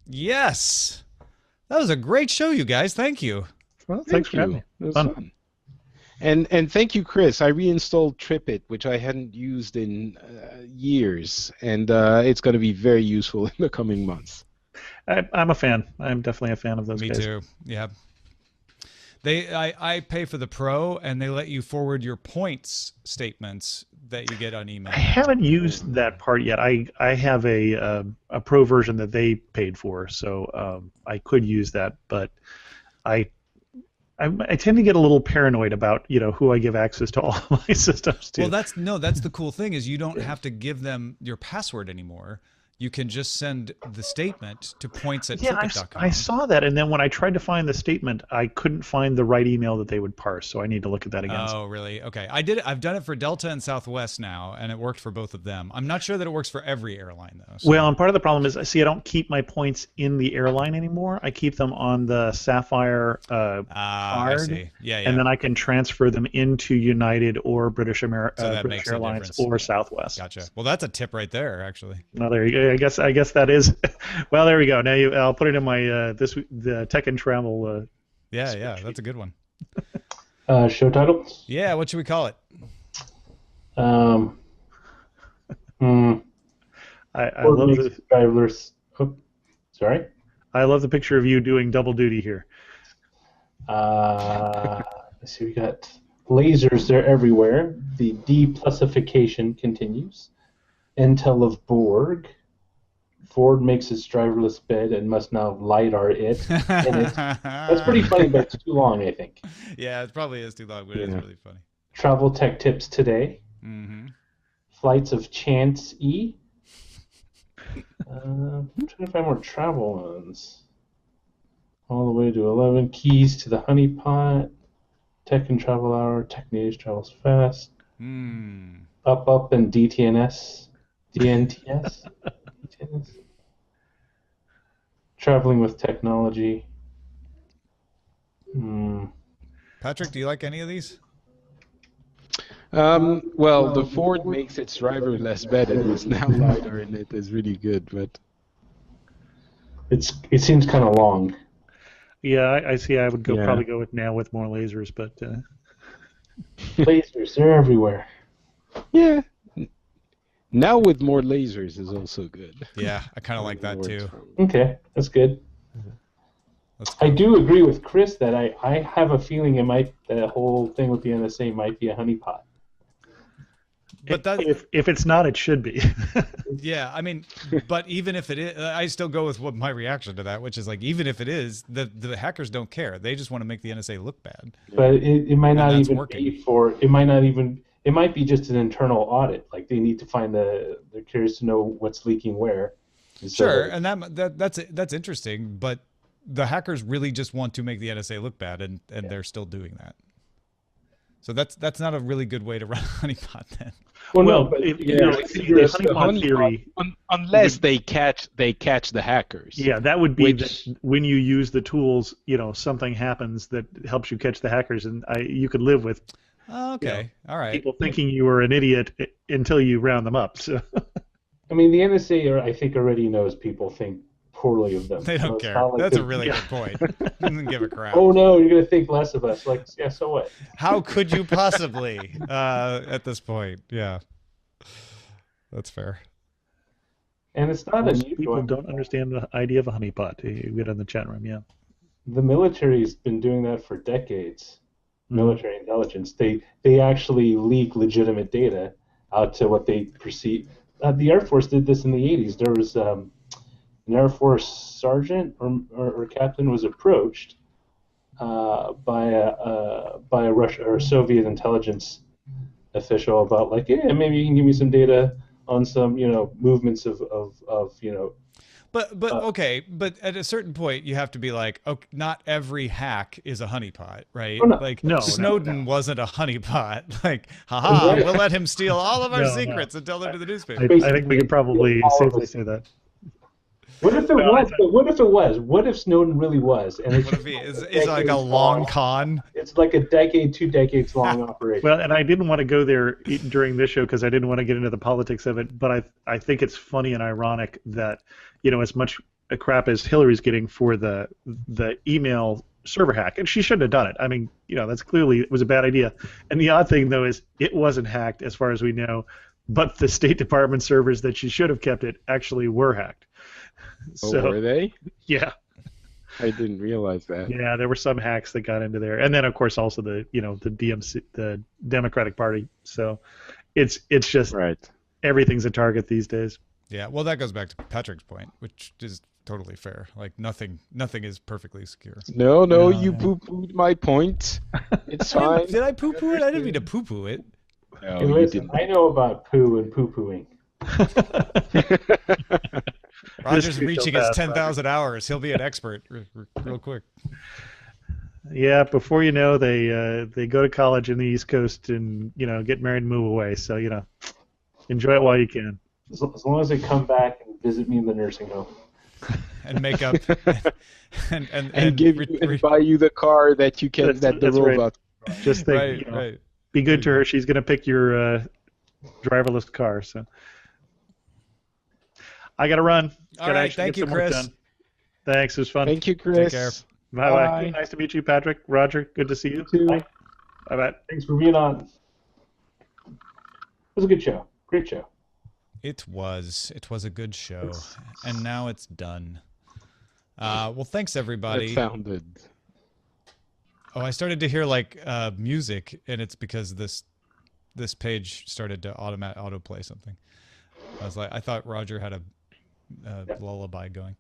Yes. That was a great show, you guys. Thank you. Well, thanks Thank for having you. me. It was Fun. fun. And thank you, Chris. I reinstalled TripIt, which I hadn't used in years, and it's going to be very useful in the coming months. I'm a fan. I'm definitely a fan of those Me guys. too. Yeah. I pay for the pro, and they let you forward your points statements that you get on email I now. haven't used that part yet. I have a pro version that they paid for, so I could use that, but I I tend to get a little paranoid about who I give access to all my systems Well, to. that's the cool thing is you don't have to give them your password anymore. You can just send the statement to points at Yeah, I tripit.com. saw that, and then when I tried to find the statement, I couldn't find the right email that they would parse. So I need to look at that again. Oh, really? Okay. I did it. I've done it for Delta and Southwest now, and it worked for both of them. I'm not sure that it works for every airline though. So. Well, and part of the problem is, see, I don't keep my points in the airline anymore. I keep them on the Sapphire I card, see. Yeah, and yeah. then I can transfer them into United or So that British makes a Airlines difference. or Southwest. Gotcha. Well, that's a tip right there, actually. Well, there you go. I guess that is. Well, there we go. Now I'll put it in my the Tech and Travel. Yeah, yeah. That's a good one. Show titles. Yeah. What should we call it? Um, hmm, I Ford love makes the driverless. Oh, sorry. I love the picture of you doing double duty here. Let's see. We got lasers. They're everywhere. The de-plusification continues. Intel of Borg. Ford makes its driverless bed and must now LiDAR it. That's pretty funny, but it's too long, I think. Yeah, it probably is too long, but it is really funny. Travel tech tips today. Mm-hmm. Flights of Chance E. I'm trying to find more travel ones. All the way to 11. Keys to the honeypot. Tech and Travel Hour. Tech News travels fast. Up, and DTNS. DNTS? DTNS? Traveling with technology. Patrick, do you like any of these? Well, the Ford makes its driverless bed and is now LiDAR in it is really good, but it seems kind of long. Yeah, I see. I would probably go with now with more lasers, but lasers, they're everywhere. Yeah. Now with more lasers is also good. Yeah, I kind of like that too. Okay, that's good. I do agree with Chris that I have a feeling the whole thing with the NSA might be a honeypot. But if it's not, it should be. Yeah, I mean, but even if it is, I still go with what my reaction to that, which is like, even if it is, the hackers don't care. They just want to make the NSA look bad. But it might not even working. be for. It might not even. It might be just an internal audit. Like they need to find they're curious to know what's leaking where. Sure, and that's interesting, but the hackers really just want to make the NSA look bad, and they're still doing that. So that's not a really good way to run a honeypot then. Well, no, but the honeypot theory, unless they catch the hackers. Yeah, that would be when you use the tools. Something happens that helps you catch the hackers, and you could live with. Okay, all right. People thinking you were an idiot until you round them up. So. I mean, the NSA, I think, already knows people think poorly of them. They don't care. Like that's a really good point. Doesn't give a crap. Oh no, you're gonna think less of us. Like, yeah, so what? How could you possibly at this point? Yeah, that's fair. And it's not Most unusual. people don't understand the idea of a honeypot. You get in the chat room, yeah. The military's been doing that for decades. Military intelligence. They actually leak legitimate data out to what they perceive. The Air Force did this in the 80s. There was an Air Force sergeant or captain was approached by a Russian or Soviet intelligence official about like, yeah, maybe you can give me some data on some movements of. But okay, but at a certain point you have to be like, okay, not every hack is a honeypot, right? Oh, no. Like No, Snowden wasn't a honeypot. Like, haha, we'll let him steal all of our No, secrets and tell them to the newspaper. I think we could probably safely say that. What if it was? But what if it was? What if Snowden really was? And it's What if he is like a long con? It's like a decade, 2 decades long operation. Well, and I didn't want to go there during this show because I didn't want to get into the politics of it. But I think it's funny and ironic that as much crap as Hillary's getting for the email server hack, and she shouldn't have done it. I mean, that's clearly it was a bad idea. And the odd thing though is it wasn't hacked as far as we know, but the State Department servers that she should have kept it actually were hacked. Oh, So, were they? yeah. I didn't realize that. Yeah, there were some hacks that got into there, and then of course also the the DMC, the Democratic Party. So it's just Right. everything's a target these days. Yeah, well, that goes back to Patrick's point, which is totally fair. Like nothing is perfectly secure. No, No, you yeah. poo-pooed my point. It's fine. Did I poo-poo it? I didn't mean to poo-poo it. No, Hey, you listen, didn't. I know about poo and poo-pooing. Roger's could be so reaching his fast, 10,000 hours. He'll be an expert real quick. Yeah, before you know, they go to college in the East Coast and get married and move away. So enjoy it while you can. As long as they come back and visit me in the nursing home. And make up And give you and buy you the car that you can that the That's right. robot. Just think, right, right. be good to her. She's gonna pick your driverless car. So I gotta run. All Gotta right, actually thank get you, some work Chris. done. Thanks, it was fun. Thank you, Chris. care. Bye bye. Bye. Nice to meet you, Patrick. Roger, good to see you. You too. Bye bye. Thanks for being on. It was a good show. Great show. It was a good show, and now it's done. Well, thanks everybody. That sounded. Oh, I started to hear like music, and it's because this page started to autoplay something. I thought Roger had a lullaby going.